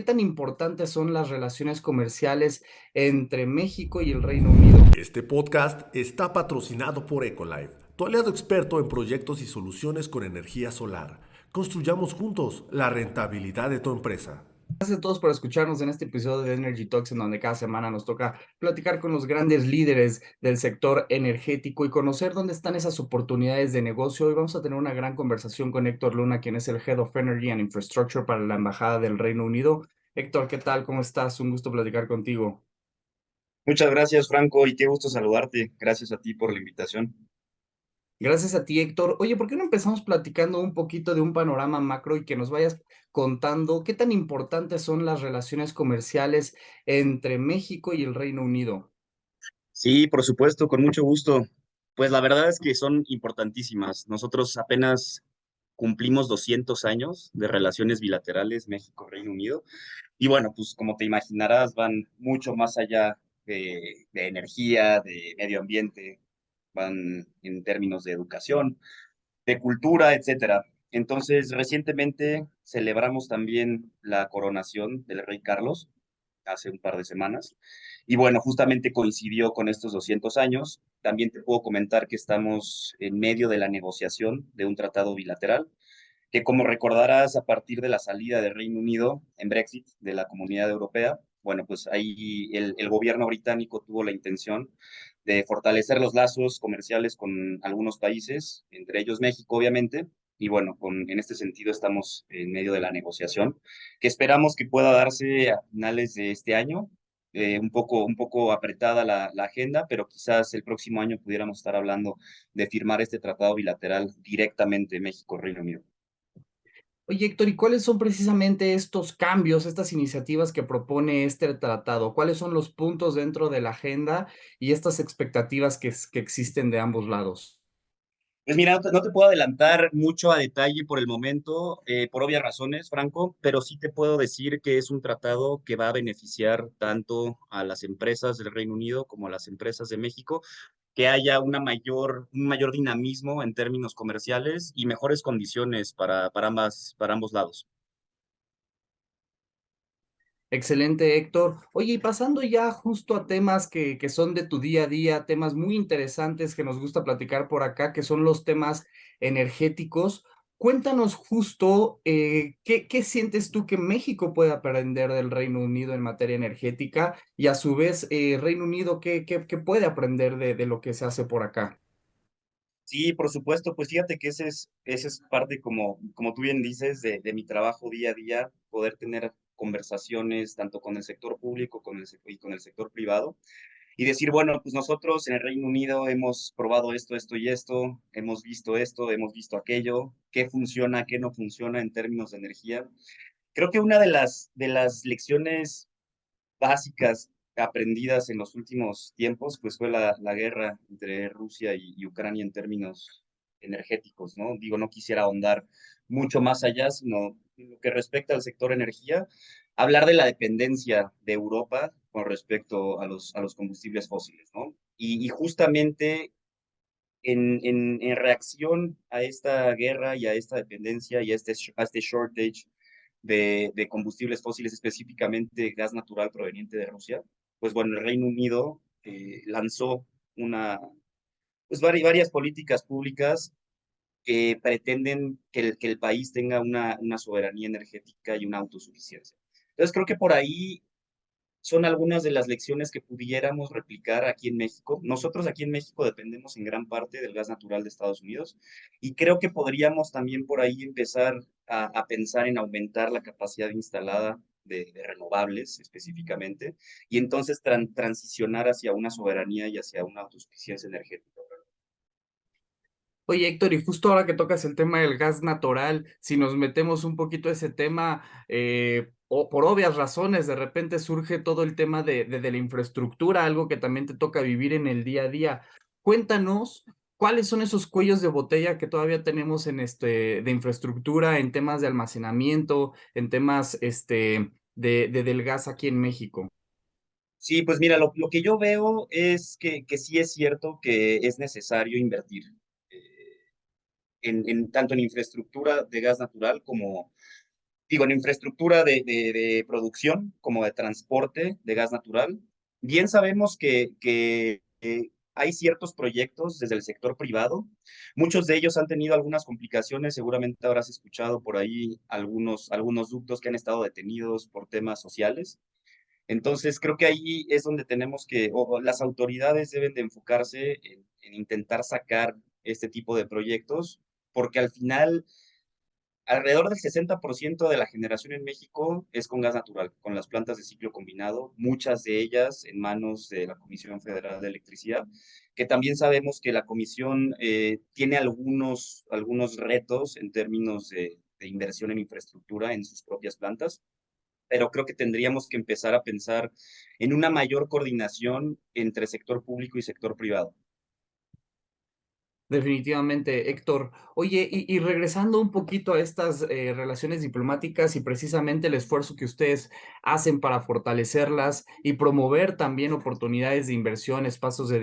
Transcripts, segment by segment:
tan importantes son las relaciones comerciales entre México y el Reino Unido? Este podcast está patrocinado por Ecolife, tu aliado experto en proyectos y soluciones con energía solar. Construyamos juntos la rentabilidad de tu empresa. Gracias a todos por escucharnos en este episodio de Energy Talks, en donde cada semana nos toca platicar con los grandes líderes del sector energético y conocer dónde están esas oportunidades de negocio. Hoy vamos a tener una gran conversación con Héctor Luna, quien es el Head of Energy and Infrastructure para la Embajada del Reino Unido. Héctor, ¿qué tal? ¿Cómo estás? Un gusto platicar contigo. Muchas gracias, Franco, y qué gusto saludarte. Gracias a ti por la invitación. Gracias a ti, Héctor. Oye, ¿por qué no empezamos platicando un poquito de un panorama macro y que nos vayas contando qué tan importantes son las relaciones comerciales entre México y el Reino Unido? Sí, por supuesto, con mucho gusto. Pues la verdad es que son importantísimas. Nosotros apenas cumplimos 200 años de relaciones bilaterales México-Reino Unido. Y bueno, pues como te imaginarás, van mucho más allá de energía, de medio ambiente, van en términos de educación, de cultura, etcétera. Entonces, recientemente celebramos también la coronación del rey Carlos hace un par de semanas. Y bueno, justamente coincidió con estos 200 años. También te puedo comentar que estamos en medio de la negociación de un tratado bilateral, que como recordarás, a partir de la salida del Reino Unido en Brexit de la Comunidad Europea, bueno, pues ahí el gobierno británico tuvo la intención de fortalecer los lazos comerciales con algunos países, entre ellos México, obviamente. Y bueno, en este sentido estamos en medio de la negociación, que esperamos que pueda darse a finales de este año. Un poco apretada la agenda, pero quizás el próximo año pudiéramos estar hablando de firmar este tratado bilateral directamente México-Reino Unido. Oye, Héctor, ¿y cuáles son precisamente estos cambios, estas iniciativas que propone este tratado? ¿Cuáles son los puntos dentro de la agenda y estas expectativas que existen de ambos lados? Pues mira, no te puedo adelantar mucho a detalle por el momento, por obvias razones, Franco, pero sí te puedo decir que es un tratado que va a beneficiar tanto a las empresas del Reino Unido como a las empresas de México, que haya un mayor dinamismo en términos comerciales y mejores condiciones para ambos lados. Excelente, Héctor. Oye, y pasando ya justo a temas que son de tu día a día, temas muy interesantes que nos gusta platicar por acá, que son los temas energéticos. Cuéntanos justo qué sientes tú que México puede aprender del Reino Unido en materia energética y a su vez Reino Unido qué puede aprender de lo que se hace por acá. Sí, por supuesto, pues fíjate que ese es parte, como tú bien dices, de mi trabajo día a día, poder tener conversaciones tanto con el sector público y con el sector privado y decir, bueno, pues nosotros en el Reino Unido hemos probado esto, esto y esto, hemos visto aquello, qué funciona, qué no funciona en términos de energía. Creo que una de las lecciones básicas aprendidas en los últimos tiempos, pues fue la guerra entre Rusia y Ucrania en términos energéticos, ¿no? Digo, no quisiera ahondar mucho más allá, sino en lo que respecta al sector energía, hablar de la dependencia de Europa con respecto a los combustibles fósiles, ¿no? Y justamente en reacción a esta guerra y a esta dependencia y a este shortage de combustibles fósiles, específicamente gas natural proveniente de Rusia, pues bueno, el Reino Unido lanzó varias políticas públicas que pretenden que el país tenga una soberanía energética y una autosuficiencia. Entonces creo que por ahí son algunas de las lecciones que pudiéramos replicar aquí en México. Nosotros aquí en México dependemos en gran parte del gas natural de Estados Unidos y creo que podríamos también por ahí empezar a pensar en aumentar la capacidad instalada de renovables específicamente y entonces transicionar hacia una soberanía y hacia una autosuficiencia energética. Oye, Héctor, y justo ahora que tocas el tema del gas natural, si nos metemos un poquito a ese tema, o por obvias razones, de repente surge todo el tema de la infraestructura, algo que también te toca vivir en el día a día. Cuéntanos, ¿cuáles son esos cuellos de botella que todavía tenemos de infraestructura, en temas de almacenamiento, en temas del gas aquí en México? Sí, pues mira, lo que yo veo es que sí es cierto que es necesario invertir eh, tanto en infraestructura de gas natural digo, en infraestructura de producción, como de transporte de gas natural. Bien sabemos que hay ciertos proyectos desde el sector privado. Muchos de ellos han tenido algunas complicaciones. Seguramente habrás escuchado por ahí algunos ductos que han estado detenidos por temas sociales. Entonces, creo que ahí es donde tenemos que, o las autoridades deben de enfocarse en intentar sacar este tipo de proyectos, porque al final alrededor del 60% de la generación en México es con gas natural, con las plantas de ciclo combinado, muchas de ellas en manos de la Comisión Federal de Electricidad, que también sabemos que la comisión tiene algunos retos en términos de inversión en infraestructura en sus propias plantas, pero creo que tendríamos que empezar a pensar en una mayor coordinación entre sector público y sector privado. Definitivamente, Héctor. Oye, y regresando un poquito a estas relaciones diplomáticas y precisamente el esfuerzo que ustedes hacen para fortalecerlas y promover también oportunidades de inversión, espacios de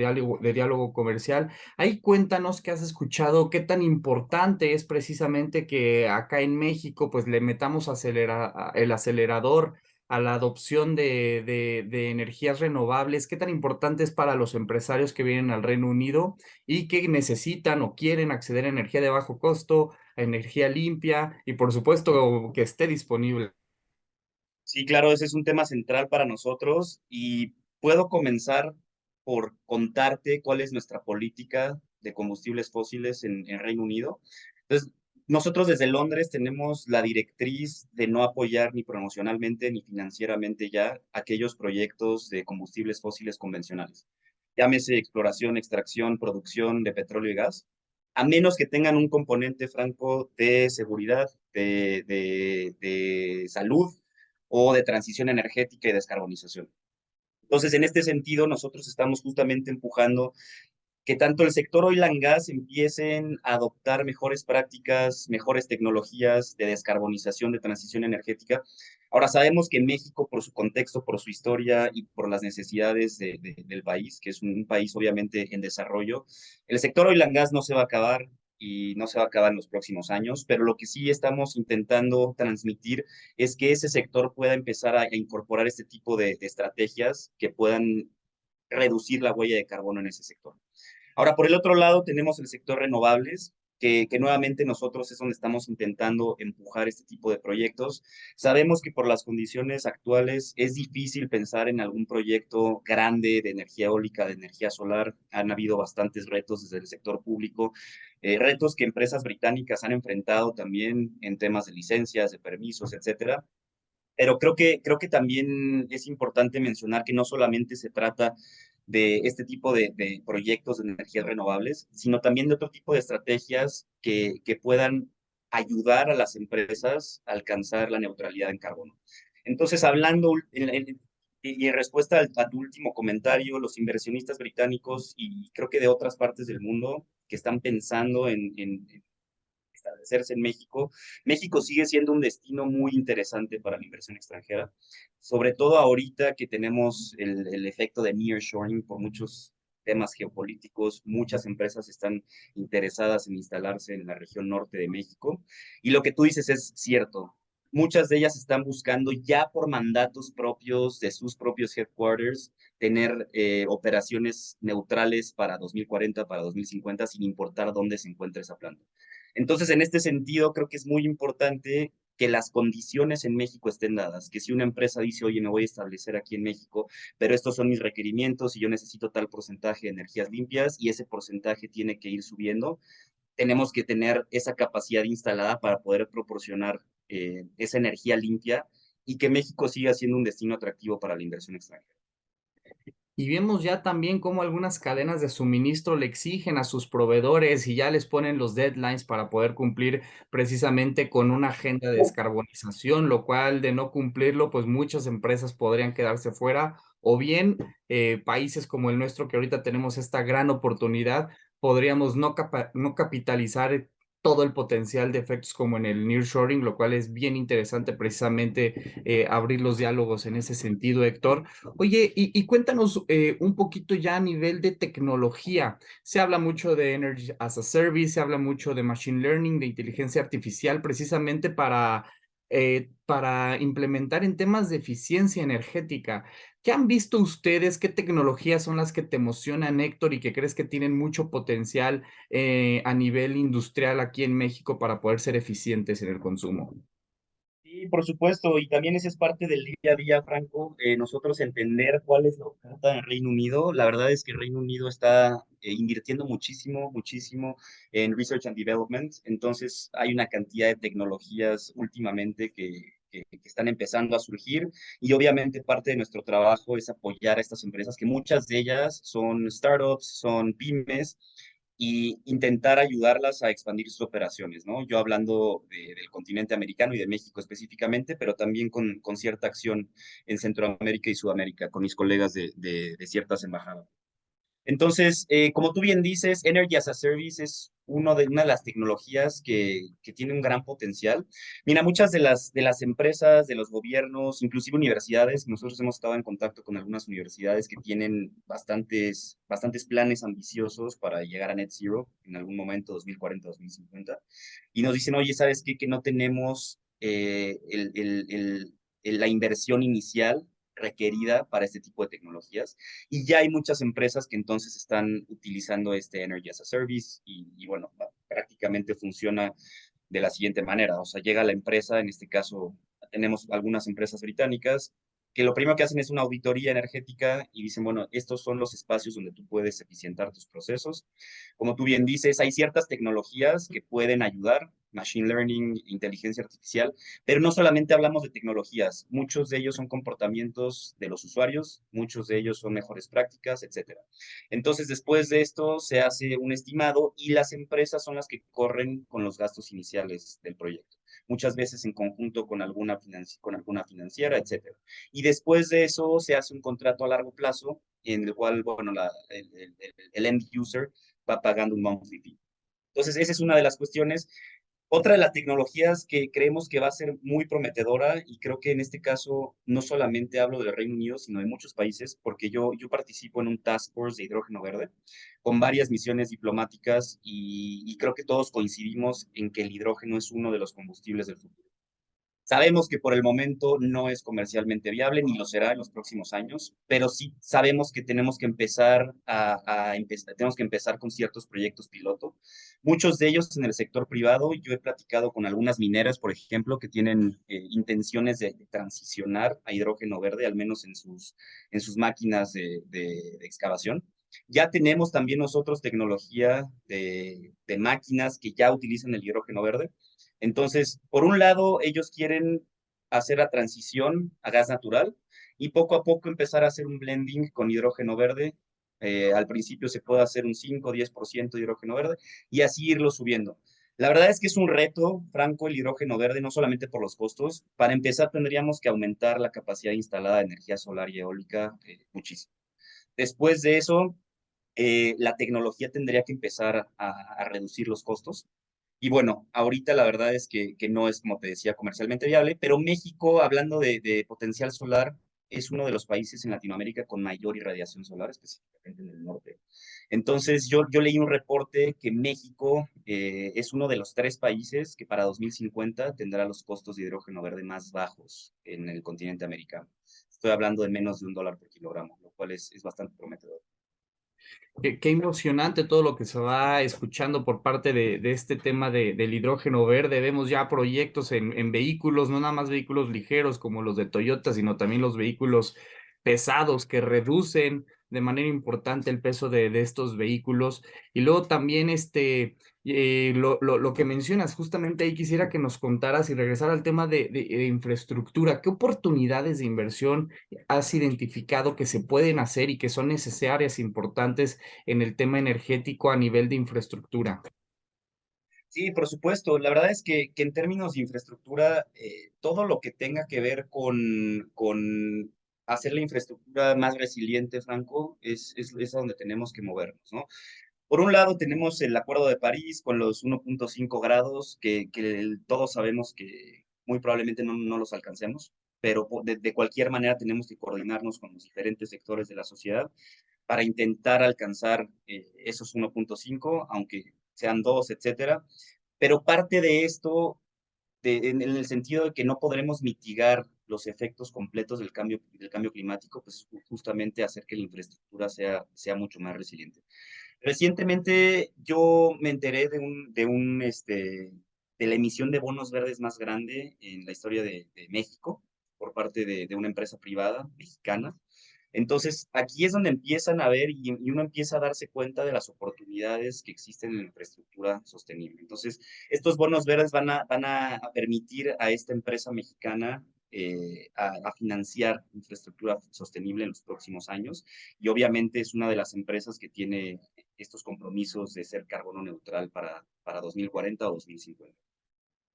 diálogo comercial, ahí cuéntanos qué has escuchado, qué tan importante es precisamente que acá en México pues le metamos el acelerador a la adopción de energías renovables, qué tan importante es para los empresarios que vienen al Reino Unido y que necesitan o quieren acceder a energía de bajo costo, a energía limpia y por supuesto que esté disponible. Sí, claro, ese es un tema central para nosotros y puedo comenzar por contarte cuál es nuestra política de combustibles fósiles en Reino Unido. Entonces, nosotros desde Londres tenemos la directriz de no apoyar ni promocionalmente ni financieramente ya aquellos proyectos de combustibles fósiles convencionales. Llámese exploración, extracción, producción de petróleo y gas, a menos que tengan un componente franco de seguridad, de salud o de transición energética y descarbonización. Entonces, en este sentido, nosotros estamos justamente empujando que tanto el sector oil and gas empiecen a adoptar mejores prácticas, mejores tecnologías de descarbonización, de transición energética. Ahora sabemos que México, por su contexto, por su historia y por las necesidades del país, que es un país obviamente en desarrollo, el sector oil and gas no se va a acabar y no se va a acabar en los próximos años, pero lo que sí estamos intentando transmitir es que ese sector pueda empezar a incorporar este tipo de estrategias que puedan reducir la huella de carbono en ese sector. Ahora, por el otro lado, tenemos el sector renovables, que nuevamente nosotros es donde estamos intentando empujar este tipo de proyectos. Sabemos que por las condiciones actuales es difícil pensar en algún proyecto grande de energía eólica, de energía solar. Han habido bastantes retos desde el sector público, retos que empresas británicas han enfrentado también en temas de licencias, de permisos, etcétera. Pero creo que también es importante mencionar que no solamente se trata de este tipo de proyectos de energías renovables, sino también de otro tipo de estrategias que puedan ayudar a las empresas a alcanzar la neutralidad en carbono. Entonces, hablando y en respuesta a tu último comentario, los inversionistas británicos y creo que de otras partes del mundo que están pensando en establecerse en México, México sigue siendo un destino muy interesante para la inversión extranjera, sobre todo ahorita que tenemos el efecto de nearshoring por muchos temas geopolíticos, muchas empresas están interesadas en instalarse en la región norte de México. Y lo que tú dices es cierto. Muchas de ellas están buscando ya por mandatos propios de sus propios headquarters tener operaciones neutrales para 2040, para 2050, sin importar dónde se encuentre esa planta. Entonces, en este sentido, creo que es muy importante que las condiciones en México estén dadas, que si una empresa dice, oye, me voy a establecer aquí en México, pero estos son mis requerimientos y yo necesito tal porcentaje de energías limpias y ese porcentaje tiene que ir subiendo, tenemos que tener esa capacidad instalada para poder proporcionar esa energía limpia y que México siga siendo un destino atractivo para la inversión extranjera. Y vemos ya también cómo algunas cadenas de suministro le exigen a sus proveedores y ya les ponen los deadlines para poder cumplir precisamente con una agenda de descarbonización, lo cual de no cumplirlo, pues muchas empresas podrían quedarse fuera o bien países como el nuestro que ahorita tenemos esta gran oportunidad, podríamos no capitalizar todo el potencial de efectos como en el nearshoring, lo cual es bien interesante precisamente abrir los diálogos en ese sentido, Héctor. Oye, y cuéntanos un poquito ya a nivel de tecnología. Se habla mucho de Energy as a Service, se habla mucho de Machine Learning, de inteligencia artificial, precisamente para para implementar en temas de eficiencia energética. ¿Qué han visto ustedes? ¿Qué tecnologías son las que te emocionan, Héctor, y que crees que tienen mucho potencial a nivel industrial aquí en México para poder ser eficientes en el consumo? Sí, por supuesto, y también esa es parte del día a día, Franco, nosotros entender cuál es la oferta en Reino Unido. La verdad es que el Reino Unido está invirtiendo muchísimo, muchísimo en Research and Development, entonces hay una cantidad de tecnologías últimamente que están empezando a surgir y obviamente parte de nuestro trabajo es apoyar a estas empresas, que muchas de ellas son startups, son pymes, y intentar ayudarlas a expandir sus operaciones, ¿no? Yo hablando del continente americano y de México específicamente, pero también con cierta acción en Centroamérica y Sudamérica, con mis colegas de ciertas embajadas. Entonces, como tú bien dices, Energy as a Service es una de las tecnologías que tiene un gran potencial. Mira, muchas de las empresas, de los gobiernos, inclusive universidades, nosotros hemos estado en contacto con algunas universidades que tienen bastantes planes ambiciosos para llegar a Net Zero en algún momento, 2040, 2050, y nos dicen, oye, ¿sabes qué? Que no tenemos la inversión inicial requerida para este tipo de tecnologías. Y ya hay muchas empresas que entonces están utilizando este Energy as a Service y bueno, prácticamente funciona de la siguiente manera. O sea, llega la empresa, en este caso tenemos algunas empresas británicas, que lo primero que hacen es una auditoría energética y dicen, bueno, estos son los espacios donde tú puedes eficientar tus procesos. Como tú bien dices, hay ciertas tecnologías que pueden ayudar, machine learning, inteligencia artificial, pero no solamente hablamos de tecnologías, muchos de ellos son comportamientos de los usuarios, muchos de ellos son mejores prácticas, etcétera. Entonces, después de esto se hace un estimado y las empresas son las que corren con los gastos iniciales del proyecto, muchas veces en conjunto con alguna financiera, etcétera. Y después de eso se hace un contrato a largo plazo en el cual, bueno, el end user va pagando un monthly fee. Entonces, esa es una de las cuestiones. Otra de las tecnologías que creemos que va a ser muy prometedora, y creo que en este caso no solamente hablo del Reino Unido, sino de muchos países, porque yo participo en un task force de hidrógeno verde con varias misiones diplomáticas y creo que todos coincidimos en que el hidrógeno es uno de los combustibles del futuro. Sabemos que por el momento no es comercialmente viable ni lo será en los próximos años, pero sí sabemos que tenemos que tenemos que empezar con ciertos proyectos piloto. Muchos de ellos en el sector privado. Yo he platicado con algunas mineras, por ejemplo, que tienen intenciones de transicionar a hidrógeno verde, al menos en sus máquinas de excavación. Ya tenemos también nosotros tecnología de máquinas que ya utilizan el hidrógeno verde. Entonces, por un lado, ellos quieren hacer la transición a gas natural y poco a poco empezar a hacer un blending con hidrógeno verde. Al principio se puede hacer un 5 o 10% de hidrógeno verde y así irlo subiendo. La verdad es que es un reto, Franco, el hidrógeno verde, no solamente por los costos. Para empezar, tendríamos que aumentar la capacidad instalada de energía solar y eólica muchísimo. Después de eso, la tecnología tendría que empezar a reducir los costos. Y bueno, ahorita la verdad es que no es, como te decía, comercialmente viable, pero México, hablando de potencial solar, es uno de los países en Latinoamérica con mayor irradiación solar, específicamente en el norte. Entonces, yo leí un reporte que México es uno de los 3 países que para 2050 tendrá los costos de hidrógeno verde más bajos en el continente americano. Estoy hablando de menos de $1 por kilogramo, lo cual es bastante prometedor. Qué emocionante todo lo que se va escuchando por parte de este tema del hidrógeno verde. Vemos ya proyectos en vehículos, no nada más vehículos ligeros como los de Toyota, sino también los vehículos pesados que reducen de manera importante el peso de estos vehículos. Y luego también lo que mencionas, justamente ahí quisiera que nos contaras y regresar al tema de infraestructura. ¿Qué oportunidades de inversión has identificado que se pueden hacer y que son necesarias, importantes en el tema energético a nivel de infraestructura? Sí, por supuesto. La verdad es que en términos de infraestructura, todo lo que tenga que ver con hacer la infraestructura más resiliente, Franco, es a donde tenemos que movernos, ¿no? Por un lado, tenemos el Acuerdo de París con los 1.5 grados, que todos sabemos que muy probablemente no los alcancemos, pero de cualquier manera tenemos que coordinarnos con los diferentes sectores de la sociedad para intentar alcanzar esos 1.5, aunque sean 2, etcétera. Pero parte de esto en el sentido de que no podremos mitigar los efectos completos del cambio climático, pues justamente hacer que la infraestructura sea mucho más resiliente. Recientemente yo me enteré de la emisión de bonos verdes más grande en la historia de México por parte de una empresa privada mexicana. Entonces, aquí es donde empiezan a ver y uno empieza a darse cuenta de las oportunidades que existen en la infraestructura sostenible. Entonces, estos bonos verdes van a permitir a esta empresa mexicana a financiar infraestructura sostenible en los próximos años. Y obviamente es una de las empresas que tiene estos compromisos de ser carbono neutral para 2040 o 2050.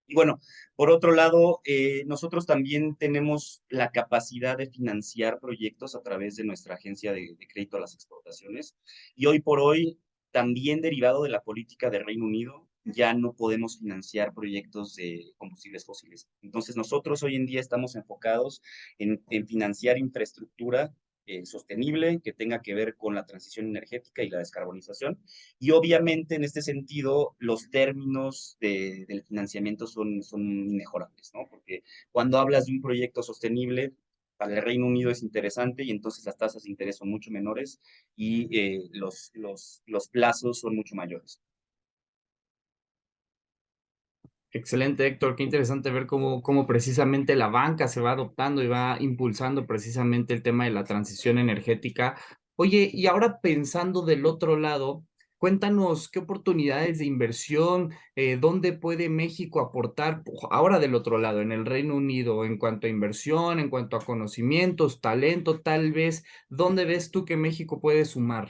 Y bueno, por otro lado, nosotros también tenemos la capacidad de financiar proyectos a través de nuestra agencia de crédito a las exportaciones. Y hoy por hoy, también derivado de la política de Reino Unido, ya no podemos financiar proyectos de combustibles fósiles. Entonces, nosotros hoy en día estamos enfocados en financiar infraestructura sostenible que tenga que ver con la transición energética y la descarbonización. Y obviamente en este sentido, los términos del financiamiento son inmejorables, ¿no? Porque cuando hablas de un proyecto sostenible, para el Reino Unido es interesante y entonces las tasas de interés son mucho menores y los plazos son mucho mayores. Excelente, Héctor. Qué interesante ver cómo precisamente la banca se va adoptando y va impulsando precisamente el tema de la transición energética. Oye, y ahora pensando del otro lado, cuéntanos qué oportunidades de inversión, dónde puede México aportar ahora del otro lado, en el Reino Unido, en cuanto a inversión, en cuanto a conocimientos, talento, tal vez, ¿dónde ves tú que México puede sumar?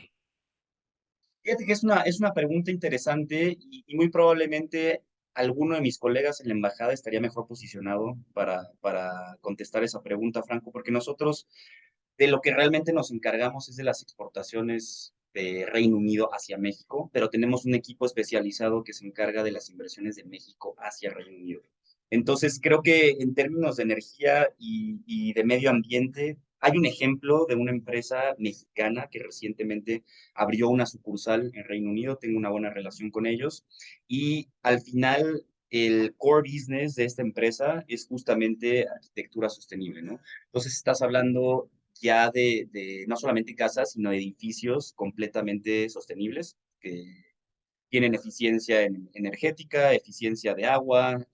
Fíjate que es una pregunta interesante y muy probablemente alguno de mis colegas en la embajada estaría mejor posicionado para contestar esa pregunta, Franco, porque nosotros de lo que realmente nos encargamos es de las exportaciones de Reino Unido hacia México, pero tenemos un equipo especializado que se encarga de las inversiones de México hacia Reino Unido. Entonces, creo que en términos de energía y de medio ambiente, hay un ejemplo de una empresa mexicana que recientemente abrió una sucursal en Reino Unido, tengo una buena relación con ellos, y al final el core business de esta empresa es justamente arquitectura sostenible, ¿no? Entonces estás hablando ya de no solamente casas, sino de edificios completamente sostenibles que tienen eficiencia energética, eficiencia de agua,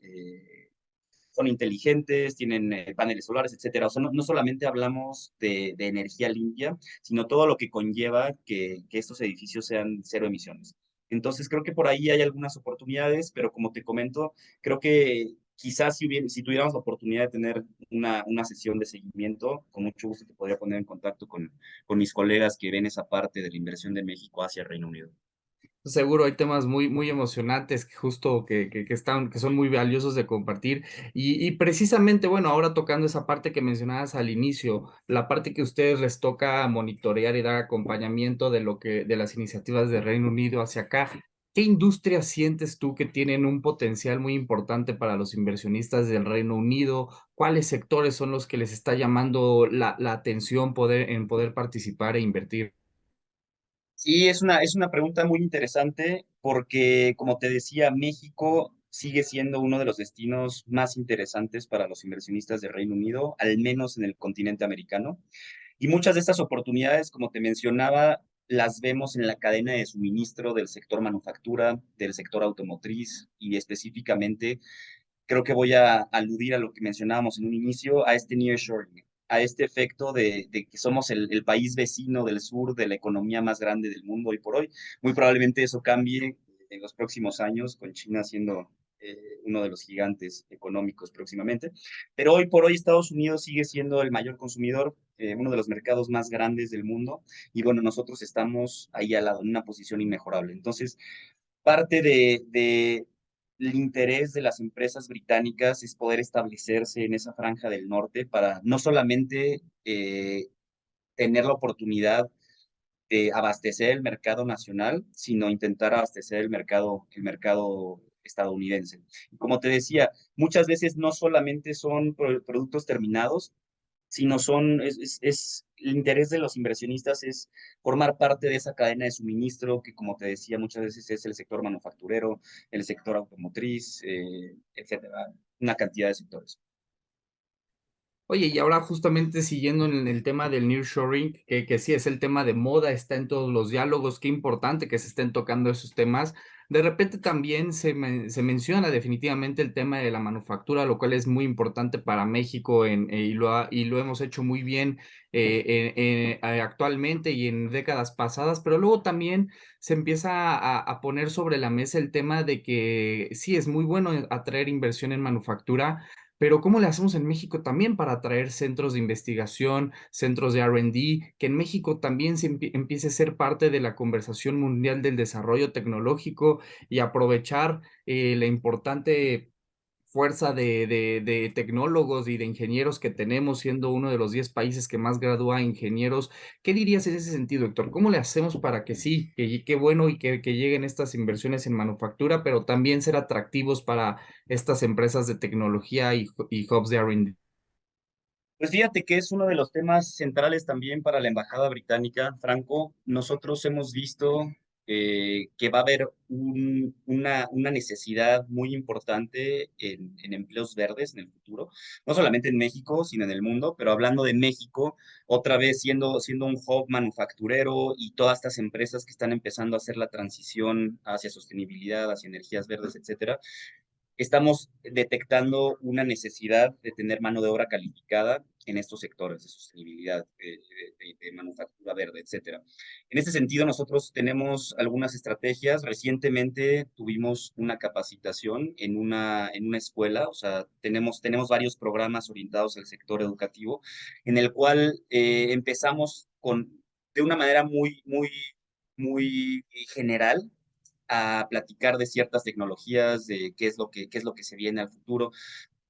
son inteligentes, tienen paneles solares, etcétera. O sea, no solamente hablamos de energía limpia, sino todo lo que conlleva que estos edificios sean cero emisiones. Entonces, creo que por ahí hay algunas oportunidades, pero como te comento, creo que quizás si tuviéramos la oportunidad de tener una sesión de seguimiento, con mucho gusto te podría poner en contacto con mis colegas que ven esa parte de la inversión de México hacia el Reino Unido. Seguro hay temas muy emocionantes que justo que son muy valiosos de compartir. Y precisamente, bueno, ahora tocando esa parte que mencionabas al inicio, la parte que a ustedes les toca monitorear y dar acompañamiento de las iniciativas de Reino Unido hacia acá. ¿Qué industrias sientes tú que tienen un potencial muy importante para los inversionistas del Reino Unido? ¿Cuáles sectores son los que les está llamando la atención en poder participar e invertir? Sí, es una pregunta muy interesante porque, como te decía, México sigue siendo uno de los destinos más interesantes para los inversionistas de Reino Unido, al menos en el continente americano. Y muchas de estas oportunidades, como te mencionaba, las vemos en la cadena de suministro del sector manufactura, del sector automotriz y específicamente creo que voy a aludir a lo que mencionábamos en un inicio, a este nearshoring, a este efecto de que somos el país vecino del sur de la economía más grande del mundo hoy por hoy. Muy probablemente eso cambie en los próximos años, con China siendo uno de los gigantes económicos próximamente. Pero hoy por hoy Estados Unidos sigue siendo el mayor consumidor, uno de los mercados más grandes del mundo. Y bueno, nosotros estamos ahí al lado, en una posición inmejorable. Entonces, parte el interés de las empresas británicas es poder establecerse en esa franja del norte para no solamente tener la oportunidad de abastecer el mercado nacional, sino intentar abastecer el mercado estadounidense. Y como te decía, muchas veces no solamente son productos terminados, sino el interés de los inversionistas es formar parte de esa cadena de suministro que, como te decía, muchas veces es el sector manufacturero, el sector automotriz, etcétera. una cantidad de sectores. Oye, y ahora justamente siguiendo en el tema del nearshoring, que sí es el tema de moda, está en todos los diálogos, qué importante que se estén tocando esos temas. De repente también se menciona definitivamente el tema de la manufactura, lo cual es muy importante para México y lo hemos hecho muy bien actualmente y en décadas pasadas, pero luego también se empieza a poner sobre la mesa el tema de que sí, es muy bueno atraer inversión en manufactura, pero ¿cómo le hacemos en México también para atraer centros de investigación, centros de R&D, que en México también empiece a ser parte de la conversación mundial del desarrollo tecnológico y aprovechar la importante fuerza de tecnólogos y de ingenieros que tenemos, siendo uno de los 10 países que más gradúa ingenieros? ¿Qué dirías en ese sentido, Héctor? ¿Cómo le hacemos para que sí, que qué bueno y que lleguen estas inversiones en manufactura, pero también ser atractivos para estas empresas de tecnología y hubs de R&D? Pues fíjate que es uno de los temas centrales también para la Embajada Británica, Franco. Nosotros hemos visto que va a haber una necesidad muy importante en empleos verdes en el futuro, no solamente en México, sino en el mundo, pero hablando de México, otra vez siendo un hub manufacturero y todas estas empresas que están empezando a hacer la transición hacia sostenibilidad, hacia energías verdes, etcétera, estamos detectando una necesidad de tener mano de obra calificada en estos sectores de sostenibilidad, de manufactura verde, etcétera. En este sentido, nosotros tenemos algunas estrategias. Recientemente tuvimos una capacitación en una escuela, o sea, tenemos varios programas orientados al sector educativo, en el cual empezamos de una manera muy general a platicar de ciertas tecnologías, de qué es lo que se viene al futuro.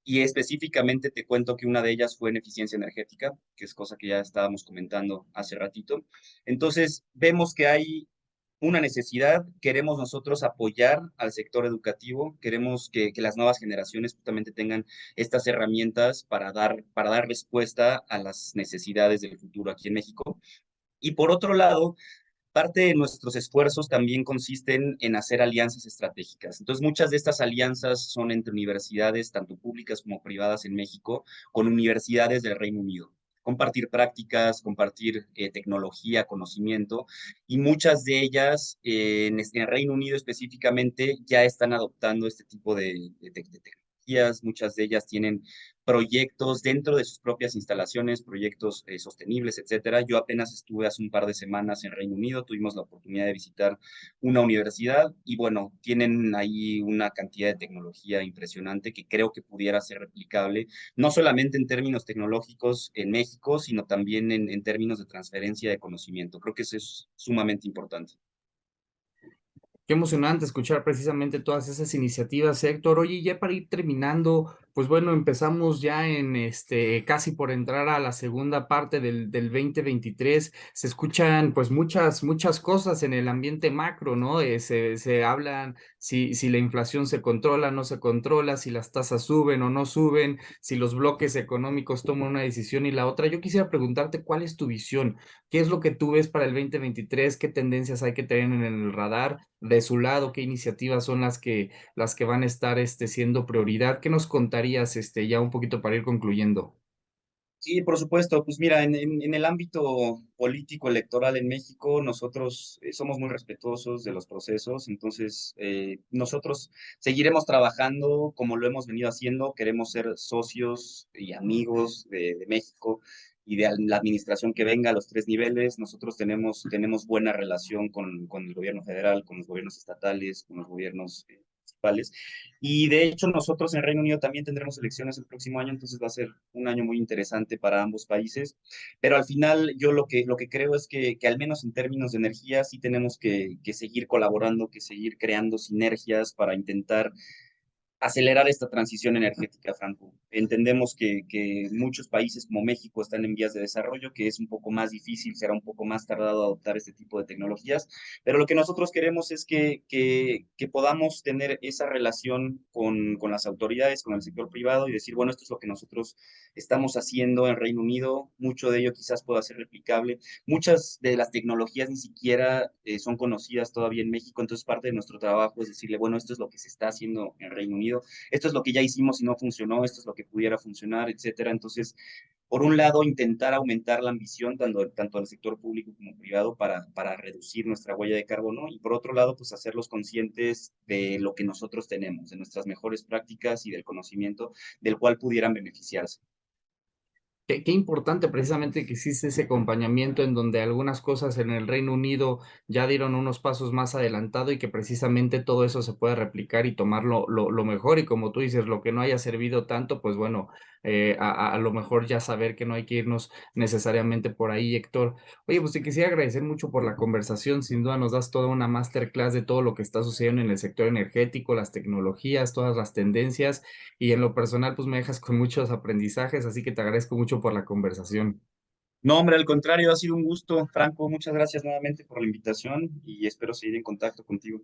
Y específicamente te cuento que una de ellas fue en eficiencia energética, que es cosa que ya estábamos comentando hace ratito. Entonces, vemos que hay una necesidad, queremos nosotros apoyar al sector educativo, queremos que las nuevas generaciones justamente tengan estas herramientas para dar respuesta a las necesidades del futuro aquí en México. Y por otro lado, parte de nuestros esfuerzos también consisten en hacer alianzas estratégicas. Entonces, muchas de estas alianzas son entre universidades, tanto públicas como privadas en México, con universidades del Reino Unido. Compartir prácticas, compartir tecnología, conocimiento, y muchas de ellas en el Reino Unido específicamente ya están adoptando este tipo de tecnologías. Muchas de ellas tienen proyectos dentro de sus propias instalaciones, proyectos sostenibles, etcétera. Yo apenas estuve hace un par de semanas en Reino Unido, tuvimos la oportunidad de visitar una universidad y bueno, tienen ahí una cantidad de tecnología impresionante que creo que pudiera ser replicable, no solamente en términos tecnológicos en México, sino también en términos de transferencia de conocimiento. Creo que eso es sumamente importante. Qué emocionante escuchar precisamente todas esas iniciativas, Héctor. Oye, ya para ir terminando, pues bueno, empezamos ya en casi por entrar a la segunda parte del 2023. Se escuchan pues muchas cosas en el ambiente macro, ¿no? Se hablan si la inflación se controla, no se controla, si las tasas suben o no suben, si los bloques económicos toman una decisión y la otra. Yo quisiera preguntarte cuál es tu visión, qué es lo que tú ves para el 2023, qué tendencias hay que tener en el radar de su lado, qué iniciativas son las que van a estar siendo prioridad. ¿Qué nos contarías ya un poquito para ir concluyendo? Sí, por supuesto. Pues mira, en el ámbito político electoral en México, nosotros somos muy respetuosos de los procesos, entonces nosotros seguiremos trabajando como lo hemos venido haciendo. Queremos ser socios y amigos de México y de la administración que venga a los tres niveles. Nosotros tenemos buena relación con el gobierno federal, con los gobiernos estatales, con los gobiernos municipales. Y de hecho, nosotros en Reino Unido también tendremos elecciones el próximo año, entonces va a ser un año muy interesante para ambos países. Pero al final, yo lo que creo es que al menos en términos de energía, sí tenemos que seguir colaborando, que seguir creando sinergias para intentar acelerar esta transición energética, Franco. Entendemos que muchos países como México están en vías de desarrollo, que es un poco más difícil, será un poco más tardado adoptar este tipo de tecnologías, pero lo que nosotros queremos es que podamos tener esa relación con las autoridades, con el sector privado y decir, bueno, esto es lo que nosotros estamos haciendo en Reino Unido, mucho de ello quizás pueda ser replicable. Muchas de las tecnologías ni siquiera son conocidas todavía en México, entonces parte de nuestro trabajo es decirle, bueno, esto es lo que se está haciendo en Reino Unido, esto es lo que ya hicimos y no funcionó, esto es lo que pudiera funcionar, etcétera. Entonces, por un lado, intentar aumentar la ambición tanto del sector público como privado para reducir nuestra huella de carbono y por otro lado, pues hacerlos conscientes de lo que nosotros tenemos, de nuestras mejores prácticas y del conocimiento del cual pudieran beneficiarse. Qué importante precisamente que existe ese acompañamiento en donde algunas cosas en el Reino Unido ya dieron unos pasos más adelantado y que precisamente todo eso se puede replicar y tomar lo mejor. Y como tú dices, lo que no haya servido tanto, pues bueno, a lo mejor ya saber que no hay que irnos necesariamente por ahí, Héctor. Oye, pues te quisiera agradecer mucho por la conversación. Sin duda nos das toda una masterclass de todo lo que está sucediendo en el sector energético, las tecnologías, todas las tendencias y en lo personal, pues me dejas con muchos aprendizajes, así que te agradezco mucho por la conversación. No, hombre, al contrario, ha sido un gusto. Franco, muchas gracias nuevamente por la invitación y espero seguir en contacto contigo.